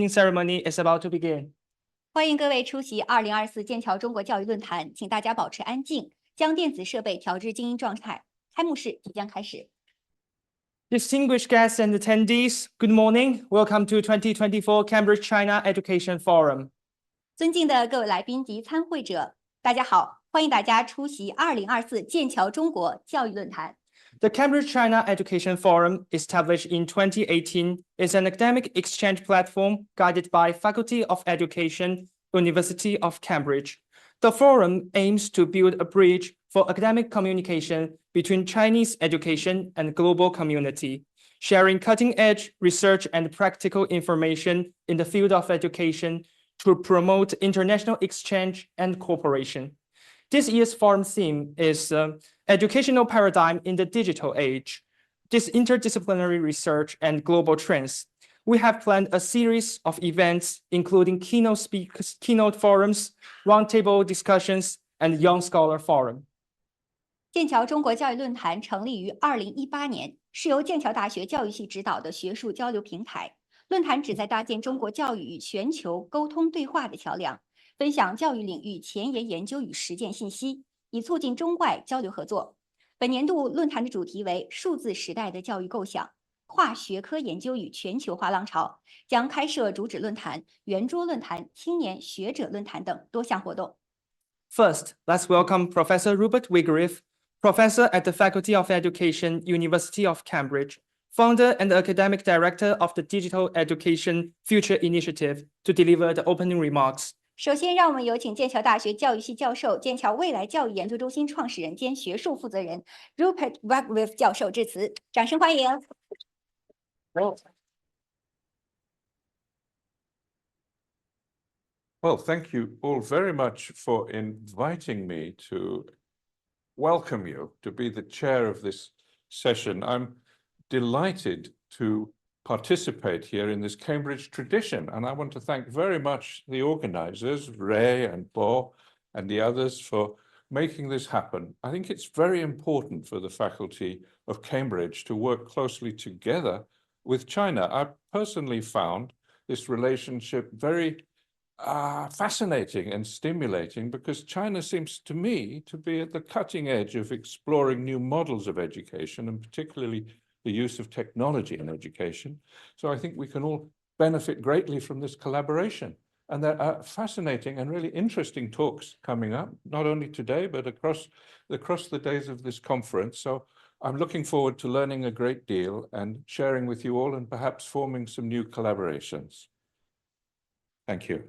ceremony is about to begin. 欢迎各位出席2024剑桥中国教育论坛，请大家保持安静，将电子设备调至静音状态。开幕式即将开始。Distinguished guests and attendees, good morning. Welcome to 2024 Cambridge China Education Forum. 尊敬的各位来宾及参会者，大家好，欢迎大家出席2024剑桥中国教育论坛。The Cambridge China Education Forum, established in 2018, is an academic exchange platform guided by Faculty of Education, University of Cambridge. The forum aims to build a bridge for academic communication between Chinese education and global community, sharing cutting-edge research and practical information in the field of education to promote international exchange and cooperation. This year's forum theme is Educational Paradigm in the Digital Age, this interdisciplinary research and global trends. We have planned a series of events, including keynote speakers, keynote forums, roundtable discussions, and young scholar forum. 剑桥中国教育论坛成立于2018年，是由剑桥大学教育系指导的学术交流平台。论坛旨在搭建中国教育与全球沟通对话的桥梁，分享教育领域前沿研究与实践信息，以促进中外交流合作。本年度论坛的主题为数字时代的教育构想，跨学科研究与全球化浪潮，将开设主旨论坛、圆桌论坛、青年学者论坛等多项活动。First, let's welcome Professor Rupert Wigriff, Professor at the Faculty of Education, University of Cambridge, founder and academic director of the Digital Education Future Initiative, to deliver the opening remarks. 首先，让我们有请剑桥大学教育系教授、剑桥未来教育研究中心创始人兼学术负责人 Rupert Wigriff 教授致辞，掌声欢迎。Well, thank you all very much for inviting me to welcome you to be the chair of this session. I'm delighted to participate here in this Cambridge tradition, and I want to thank very much the organizers, Ray and Bo and the others, for making this happen. I think it's very important for the faculty of Cambridge to work closely together with China. I personally found this relationship very fascinating and stimulating, because China seems to me to be at the cutting edge of exploring new models of education, and particularly the use of technology in education. So I think we can all benefit greatly from this collaboration. And there are fascinating and really interesting talks coming up, not only today, but across the days of this conference. So I'm looking forward to learning a great deal and sharing with you all, and perhaps forming some new collaborations. Thank you.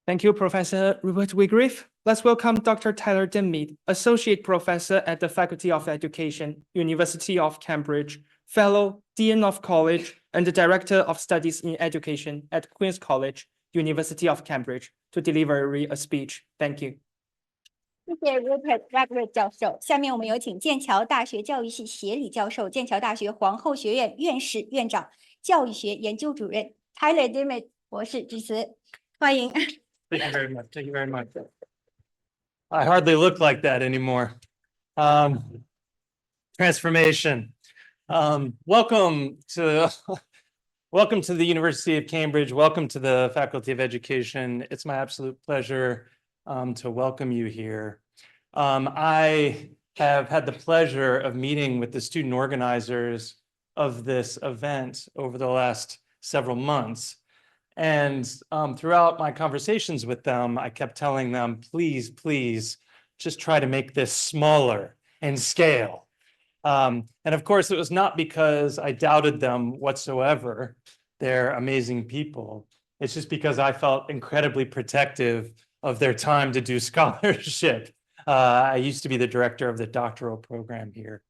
Thank you, Professor Rupert Wigriff. Let's welcome Dr. Tyler Denmead, Associate Professor at the Faculty of Education, University of Cambridge, Fellow, Dean of College, and the Director of Studies in Education at Queen's College, University of Cambridge, to deliver a speech. Thank you. 谢谢 Rupert Wigriff 教授。下面我们有请剑桥大学教育系协理教授、剑桥大学皇后学院院士、院长、教育学研究主任 Tyler Denmead 博士致辞，欢迎。Thank you very much. Thank you very much. I hardly look like that anymore. Transformation. Welcome to the University of Cambridge. Welcome to the Faculty of Education. It's my absolute pleasure to welcome you here. I have had the pleasure of meeting with the student organizers of this event over the last several months. And throughout my conversations with them, I kept telling them, please, please, just try to make this smaller in scale. And of course, it was not because I doubted them whatsoever. They're amazing people. It's just because I felt incredibly protective of their time to do scholarship. I used to be the director of the doctoral program here.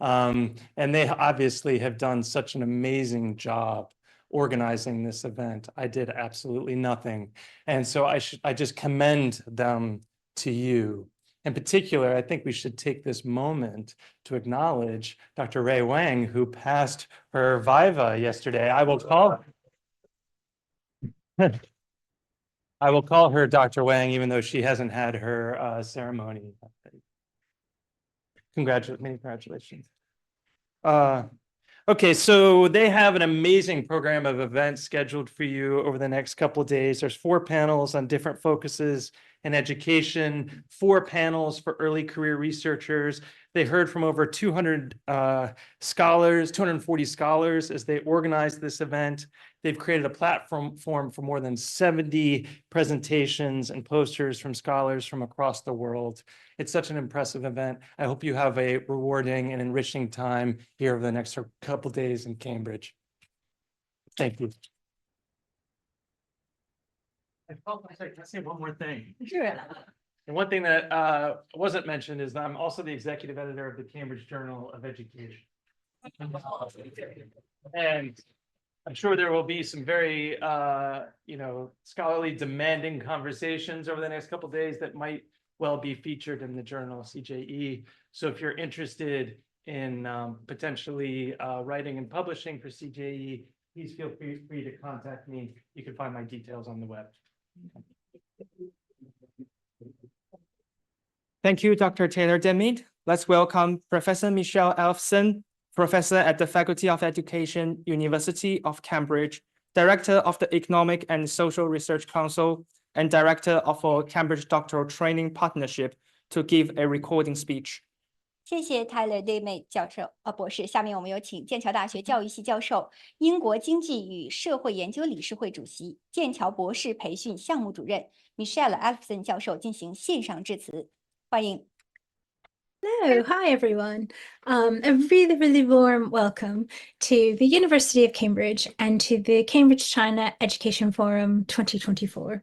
And they obviously have done such an amazing job organizing this event. I did absolutely nothing. And so I just commend them to you. In particular, I think we should take this moment to acknowledge Dr. Ray Wang, who passed her viva yesterday. I will call her Dr. Wang, even though she hasn't had her ceremony. Many congratulations. Okay, so they have an amazing program of events scheduled for you over the next couple of days. There's 4 panels on different focuses in education, 4 panels for early career researchers. They heard from over 200 scholars, 240 scholars as they organized this event. They've created a platform for more than 70 presentations and posters from scholars from across the world. It's such an impressive event. I hope you have a rewarding and enriching time here over the next couple days in Cambridge. Thank you. I felt like I say one more thing. Sure. And one thing that wasn't mentioned is that I'm also the executive editor of the Cambridge Journal of Education. And I'm sure there will be some very, scholarly demanding conversations over the next couple of days that might well be featured in the journal CJE. So if you're interested in potentially writing and publishing for CJE, please feel free to contact me. You can find my details on the web. Thank you, Dr. Taylor Demid. Let's welcome Professor Michelle Elfson, Professor at the Faculty of Education, University of Cambridge, Director of the Economic and Social Research Council, and Director of our Cambridge Doctoral Training Partnership to give a recording speech. 谢谢 Tyler Demid 博士。下面我们有请剑桥大学教育系教授、英国经济与社会研究理事会主席、剑桥博士培训项目主任 Michelle Elfson 教授进行线上致辞。欢迎。 Hello, hi everyone. A really, really warm welcome to the University of Cambridge and to the Cambridge China Education Forum 2024.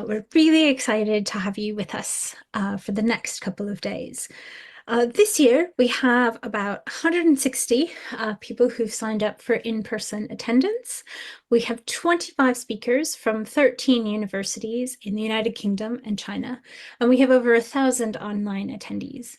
We're really excited to have you with us for the next couple of days. This year, we have about 160 people who've signed up for in-person attendance. We have 25 speakers from 13 universities in the United Kingdom and China, and we have over 1,000 online attendees.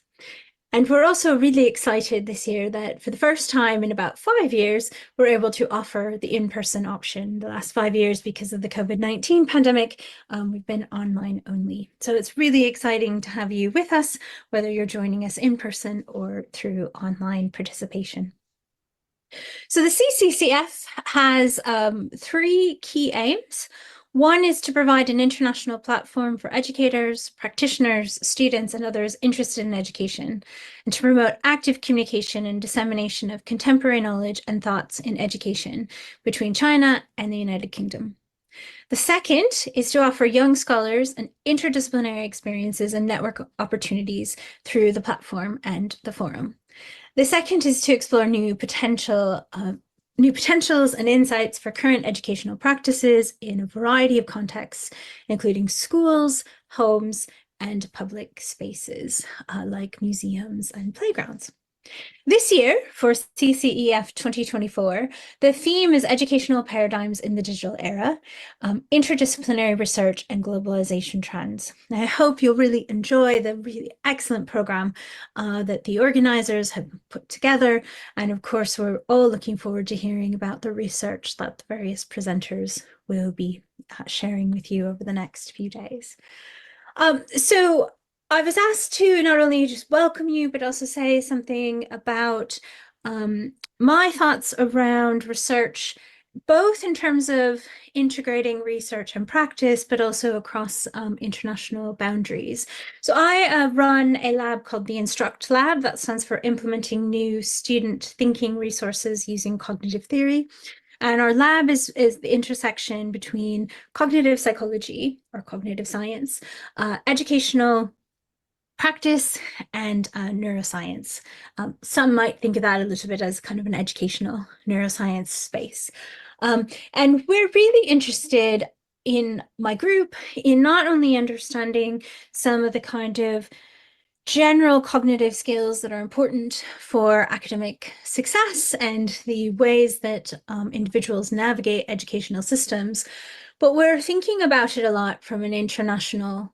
And we're also really excited this year that for the first time in about 5 years, we're able to offer the in-person option. The last 5 years, because of the COVID-19 pandemic, we've been online only. So it's really exciting to have you with us, whether you're joining us in person or through online participation. So the CCCF has 3 key aims. One is to provide an international platform for educators, practitioners, students, and others interested in education, and to promote active communication and dissemination of contemporary knowledge and thoughts in education between China and the United Kingdom. The second is to offer young scholars an interdisciplinary experiences and network opportunities through the platform and the forum. The second is to explore new potentials and insights for current educational practices in a variety of contexts, including schools, homes, and public spaces like museums and playgrounds. This year, for CCEF 2024, the theme is Educational Paradigms in the Digital Era, Interdisciplinary Research and Globalization Trends. And I hope you'll really enjoy the really excellent program that the organizers have put together. And of course, we're all looking forward to hearing about the research that the various presenters will be sharing with you over the next few days. So I was asked to not only just welcome you, but also say something about my thoughts around research, both in terms of integrating research and practice, but also across international boundaries. So I run a lab called the Instruct Lab, that stands for Implementing New Student Thinking Resources Using Cognitive Theory. And our lab is the intersection between cognitive psychology or cognitive science, educational practice, and neuroscience. Some might think of that a little bit as kind of an educational neuroscience space. And we're really interested in my group in not only understanding some of the kind of general cognitive skills that are important for academic success and the ways that individuals navigate educational systems, but we're thinking about it a lot from an international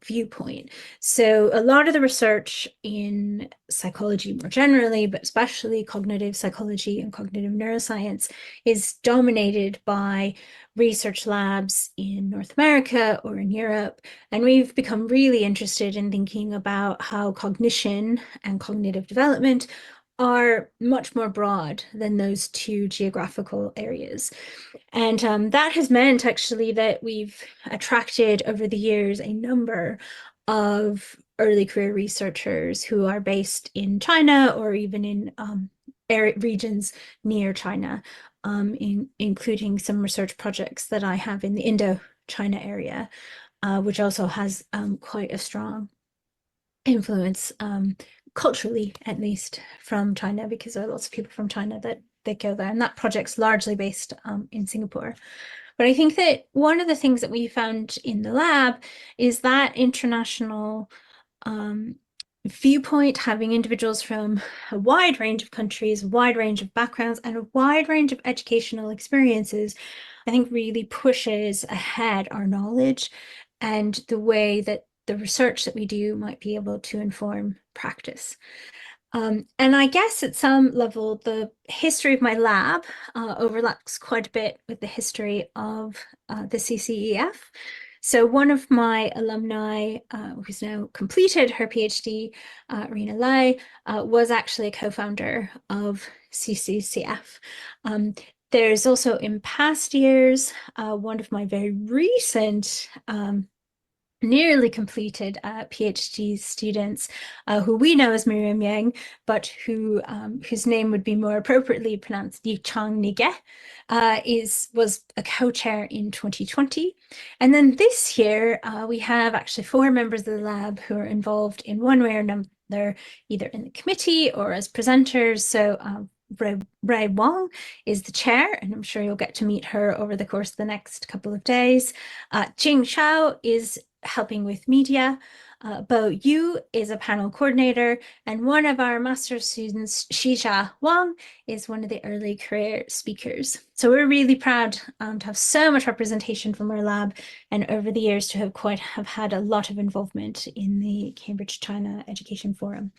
viewpoint. So a lot of the research in psychology more generally, but especially cognitive psychology and cognitive neuroscience, is dominated by research labs in North America or in Europe. And we've become really interested in thinking about how cognition and cognitive development are much more broad than those two geographical areas. And that has meant actually that we've attracted over the years a number of early career researchers who are based in China or even in regions near China, including some research projects that I have in the Indo-China area, which also has quite a strong influence culturally, at least, from China, because there are lots of people from China that go there, and that project's largely based in Singapore. But I think that one of the things that we found in the lab is that international viewpoint, having individuals from a wide range of countries, a wide range of backgrounds, and a wide range of educational experiences, I think really pushes ahead our knowledge and the way that the research that we do might be able to inform practice. And I guess at some level, the history of my lab overlaps quite a bit with the history of the CCEF. So one of my alumni, who's now completed her PhD, Rena Lai, was actually a co-founder of CCCF. There's also in past years, one of my very recent nearly completed PhD students who we know as Miriam Yang, but whose name would be more appropriately pronounced Yichang Nige, was a co-chair in 2020. And then this year, we have actually 4 members of the lab who are involved in one way or another, either in the committee or as presenters. So Ray Wang is the chair, and I'm sure you'll get to meet her over the course of the next couple of days. Jing Shao is helping with media. Bo Yu is a panel coordinator, and one of our master's students, Xija Wang, is one of the early career speakers. So we're really proud to have so much representation from our lab, and over the years to have had a lot of involvement in the Cambridge China Education Forum.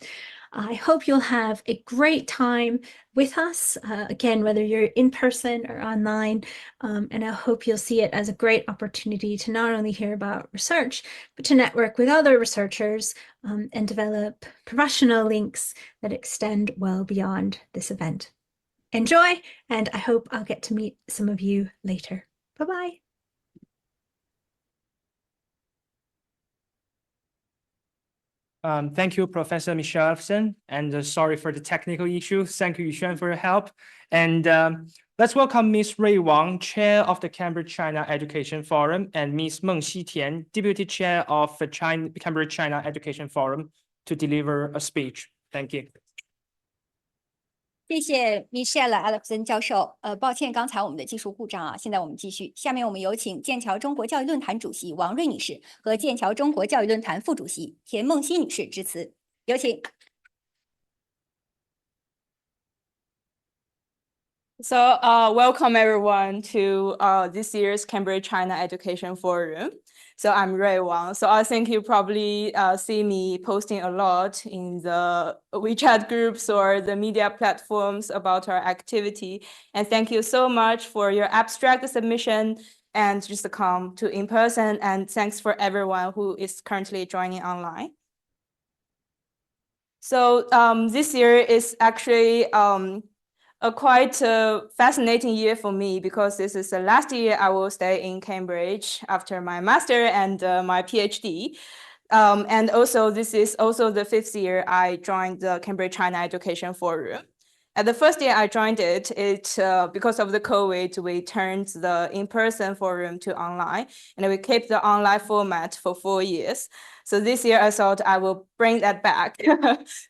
I hope you'll have a great time with us, again, whether you're in person or online, and I hope you'll see it as a great opportunity to not only hear about research, but to network with other researchers and develop professional links that extend well beyond this event. Enjoy, and I hope I'll get to meet some of you later. Bye-bye. Thank you, Professor Michelson, and sorry for the technical issue. Thank you, Yuxuan, for your help. And let's welcome Ms. Ray Wang, Chair of the Cambridge China Education Forum, and Ms. Meng Xitian, Deputy Chair of the Cambridge China Education Forum, to deliver a speech. Thank you. 谢谢 Michelle Alexson 教授。抱歉，刚才我们的技术故障啊。现在我们继续，下面我们有请剑桥中国教育论坛主席王瑞女士和剑桥中国教育论坛副主席田梦溪女士致辞，有请。So welcome everyone to this year's Cambridge China Education Forum. So I'm Ray Wang. So I think you probably see me posting a lot in the WeChat groups or the media platforms about our activity. And thank you so much for your abstract submission and just to come to in person. And thanks for everyone who is currently joining online. So this year is actually a quite fascinating year for me because this is the last year I will stay in Cambridge after my master and my PhD. And also this is also the 5th year I joined the Cambridge China Education Forum. At the first year I joined it because of the COVID, we turned the in-person forum to online, and we kept the online format for 4 years. So this year I thought I will bring that back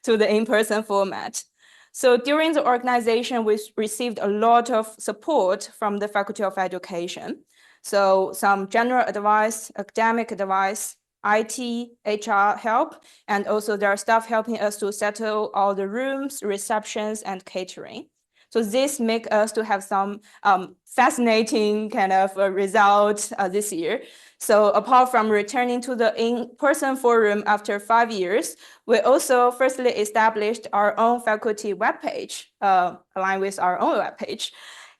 to the in-person format. So during the organization, we received a lot of support from the Faculty of Education. So some general advice, academic advice, IT, HR help, and also there are staff helping us to settle all the rooms, receptions, and catering. So this makes us to have some fascinating kind of result this year. So apart from returning to the in-person forum after 5 years, we also firstly established our own faculty webpage, aligned with our own webpage.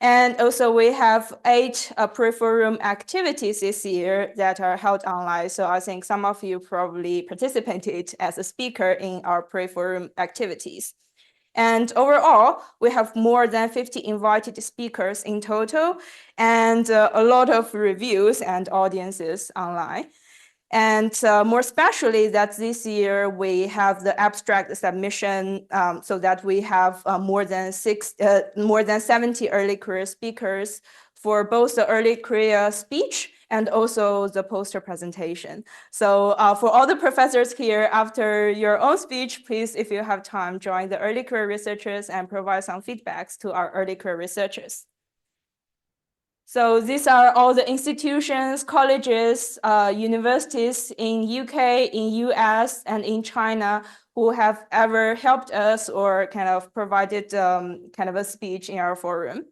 And also we have 8 pre-forum activities this year that are held online. So I think some of you probably participated as a speaker in our pre-forum activities. And overall, we have more than 50 invited speakers in total, and a lot of reviews and audiences online. And more especially that this year we have the abstract submission, so that we have more than 70 early career speakers for both the early career speech and also the poster presentation. So for all the professors here, after your own speech, please, if you have time, join the early career researchers and provide some feedbacks to our early career researchers. So these are all the institutions, colleges, universities in UK, in US, and in China who have ever helped us or kind of provided kind of a speech in our forum.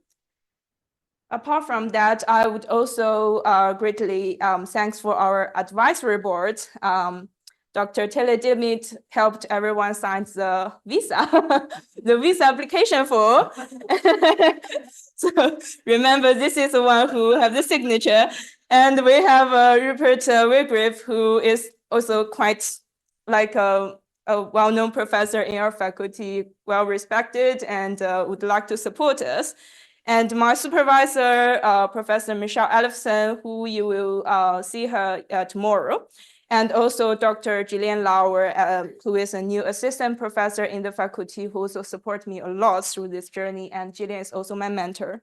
Apart from that, I would also greatly thanks for our advisory board. Dr. Taylor Dimit helped everyone sign the visa, the visa application form. So remember, this is the one who have the signature. And we have Rupert Wigriff, who is also quite like a well-known professor in our faculty, well-respected, and would like to support us. And my supervisor, Professor Michelle Ellefson, who you will see her tomorrow. And also Dr. Gillian Lauer, who is a new assistant professor in the faculty, who also support me a lot through this journey. And Gillian is also my mentor.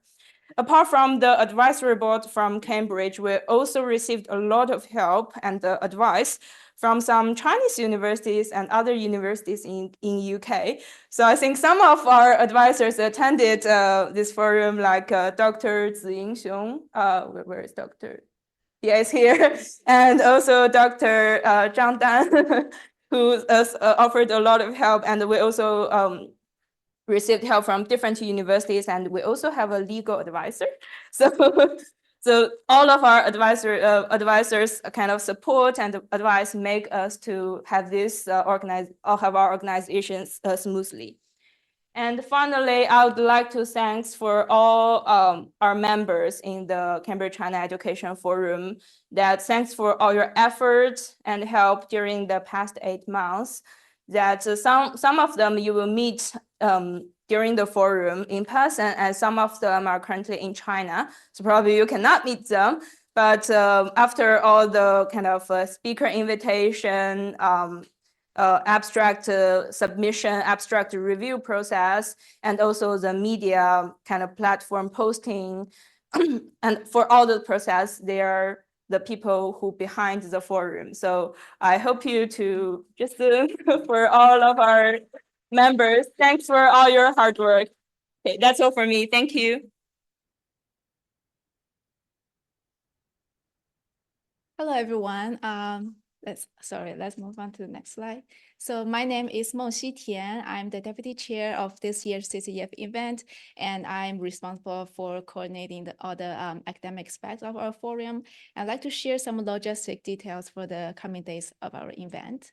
Apart from the advisory board from Cambridge, we also received a lot of help and advice from some Chinese universities and other universities in UK. So I think some of our advisors attended this forum, like Dr. Ziying Xiong. Where is Dr.? Yeah, is here. And also Dr. Zhang Dan, who offered a lot of help. And we also received help from different universities. And we also have a legal advisor. So all of our advisors kind of support and advice make us to have this have our organizations smoothly. And finally, I would like to thank for all our members in the Cambridge China Education Forum. That thanks for all your efforts and help during the past 8 months. That some of them you will meet during the forum in person, and some of them are currently in China. So probably you cannot meet them. But after all the kind of speaker invitation, abstract submission, abstract review process, and also the media kind of platform posting. And for all the process, they are the people who behind the forum. So I hope you to just for all of our members, thanks for all your hard work. Okay, that's all for me. Thank you. Hello, everyone. Let's move on to the next slide. So my name is Mengxi Tian. I'm the deputy chair of this year's CCEF event, and I'm responsible for coordinating all the academic aspects of our forum. I'd like to share some logistic details for the coming days of our event.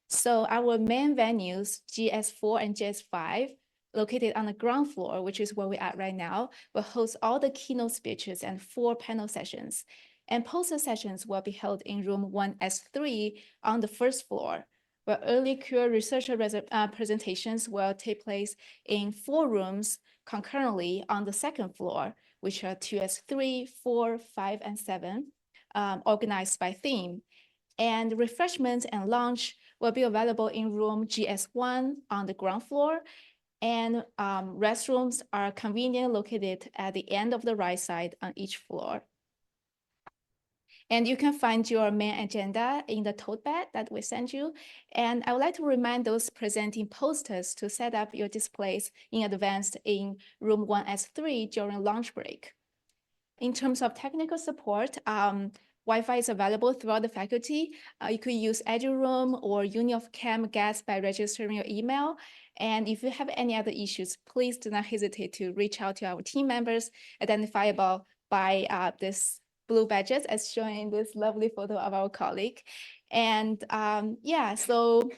So our main venues, GS4 and GS5, located on the ground floor, which is where we are right now, will host all the keynote speeches and 4 panel sessions. And poster sessions will be held in room 1S3 on the first floor, where early career researcher presentations will take place in 4 rooms concurrently on the second floor, which are 2S3, 4, 5, and 7, organized by theme. And refreshments and lunch will be available in room GS1 on the ground floor. And restrooms are conveniently located at the end of the right side on each floor. And you can find your main agenda in the tote bag that we sent you. And I would like to remind those presenting posters to set up your displays in advance in room 1S3 during lunch break. In terms of technical support, Wi-Fi is available throughout the faculty. You could use EduRoom or UniOfCam guest by registering your email. And if you have any other issues, please do not hesitate to reach out to our team members identifiable by this blue badges as shown in this lovely photo of our colleague. And yeah, so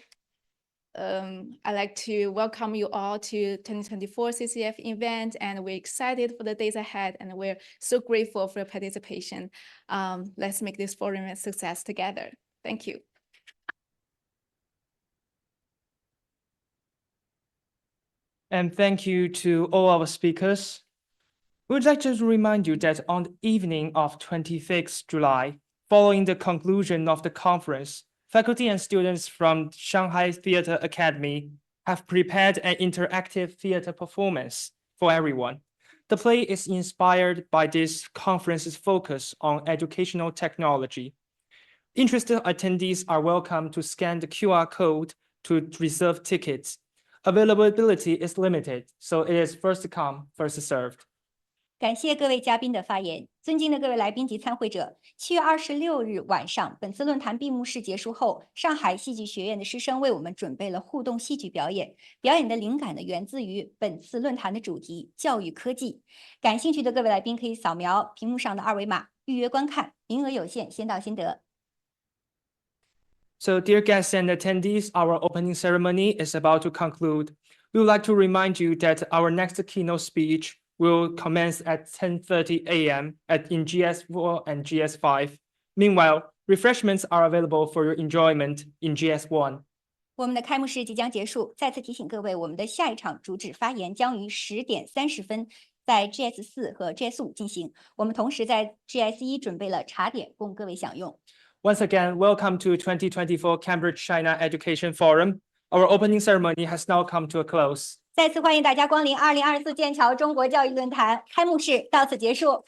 I'd like to welcome you all to 2024 CCF event, and we're excited for the days ahead, and we're so grateful for your participation. Let's make this forum a success together. Thank you. And thank you to all our speakers. We would like to remind you that on the evening of 26th July, following the conclusion of the conference, faculty and students from Shanghai Theatre Academy have prepared an interactive theater performance for everyone. The play is inspired by this conference's focus on educational technology. Interested attendees are welcome to scan the QR code to reserve tickets. Availability is limited, so it is first come, first served. 感谢各位嘉宾的发言，尊敬的各位来宾及参会者。7月26日晚上，本次论坛闭幕式结束后，上海戏剧学院的师生为我们准备了互动戏剧表演。表演的灵感呢，源自于本次论坛的主题“教育科技”。感兴趣的各位来宾可以扫描屏幕上的二维码预约观看，名额有限，先到先得。So, dear guests and attendees, our opening ceremony is about to conclude. We would like to remind you that our next keynote speech will commence at 10:30 a.m. in GS4 and GS5. Meanwhile, refreshments are available for your enjoyment in GS1. 我们的开幕式即将结束，再次提醒各位，我们的下一场主旨发言将于10点30分在 GS4 和 GS5 进行。我们同时在 GS1 准备了茶点供各位享用。Once again, welcome to 2024 Cambridge China Education Forum. Our opening ceremony has now come to a close. 再次欢迎大家光临2024剑桥中国教育论坛，开幕式到此结束。